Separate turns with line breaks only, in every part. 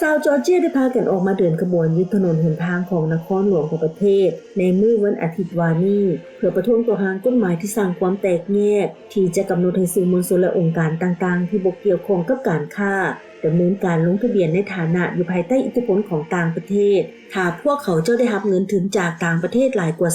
ชาวจอร์เจียได้พากันออกมาเดินขบวนยึดถนนหนทางของนครหลวงของประเทศในมื้อวันอาทิตย์วานนี้เพื่อประท้วงต่อหางกฎหมายที่สร้างความแตกแยกที่จะกำหนดให้สื่อมวลชนและองค์การต่างๆที่บ่เกี่ยวข้องกับการค้าดำเนินการลงทะเบียนในฐานะอยู่ภายใต้อิทธิพลของต่างประเทศถ้าพวกเขาเจ้าได้รับเงินทุนจากต่างประเทศหลายกว่า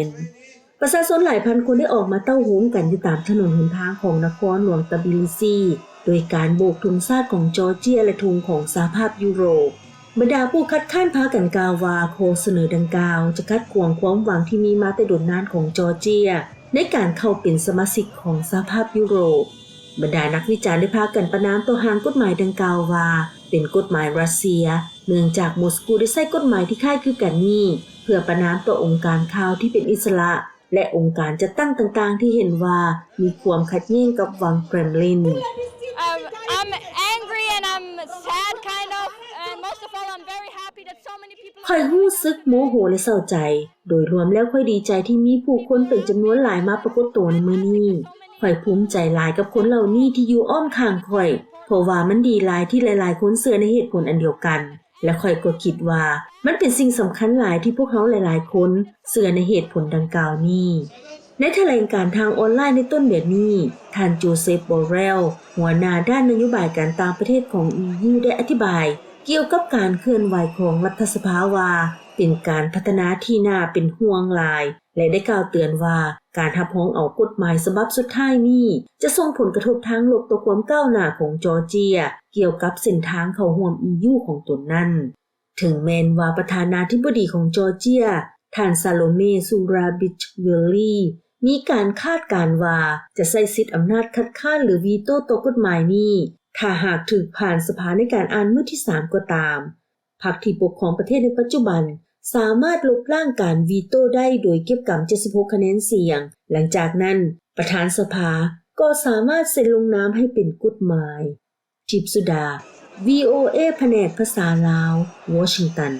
20% ประชาชนหลายพันคนได้ออกมาเต้าหู้กันอยู่ตามถนนหนทางของนครหลวงตบิลิซีโดยการโบกธงชาติของจอร์เจียและธงของสหภาพยุโรปบรรดาผู้คัดค้านพากันกล่าวว่าโคเสนอดังกล่าวจะคัดขวางความหวังที่มีมาแต่โดนนานของจอร์เจียในการเข้าเป็นสมาชิกของสหภาพยุโรปบรรดานักวิจารณ์ได้พากันประณามต่อหางกฎหมายดังกล่าวว่าเป็นกฎหมายรัสเซียเนื่องจากมอสโกได้ใช้กฎหมายที่คล้ายคือกันนี้เพื่อประณามต่อองค์การข่าวที่เป็นอิสระและองค์การจัดตั้งต่างๆที่เห็นว่ามีความขัดแย้งกับวังเครมลิน
I'm angry and I'm sad kind of and most of all I'm very happy that so many people
ค่อยรู้สึกโมโหและเศร้าใจโดยรวมแล้วค่อยดีใจที่มีผู้คนเป็นจำนวนหลายมาปรากฏตัวในมื้อนี้ค่อยภูมิใจหลายกับคนเหล่านี้ที่อยู่อ้อมข้างค่อยเพราะว่ามันดีหลายที่หลายๆคนเชื่อในเหตุผลอันเดียวกันและค่อยก็คิดว่ามันเป็นสิ่งสำคัญหลายที่พวกเขาหลายๆคนเชื่อในเหตุผลดังกล่าวนี้ในแถลงการทางออนไลน์ในต้นเดือนนี้ท่านโจเซฟบอเรลหัวหน้าด้านนโยบายการต่างประเทศของ EU ได้อธิบายเกี่ยวกับการเคลื่อนไหวของรัฐสภาว่าเป็นการพัฒนาที่น่าเป็นห่วงหลายและได้กล่าวเตือนว่าการรับรองเอากฎหมายฉบับสุดท้ายนี้จะส่งผลกระทบทางลบต่อความก้าวหน้าของจอร์เจียเกี่ยวกับเส้นทางเข้าร่วม EU ของตนนั้นถึงแม้ว่าประธานาธิบดีของจอร์เจียท่านซาโลเมซูราบิชเวลลีมีการคาดการณ์ว่าจะใช้สิทธิอำนาจคัดค้านหรือวีโต้ต่อกฎหมายนี้ถ้าหากถูกผ่านสภาในการอ่านมื้อที่3ก็ตามพรรคที่ปกครองประเทศในปัจจุบันสามารถลบล้างการวีโต้ได้โดยเก็บกำ76คะแนนเสียงหลังจากนั้นประธานสภาก็สามารถเซ็นลงนามให้เป็นกฎหมายทิพย์สุดา VOA แผนกภาษาลาววอชิงตัน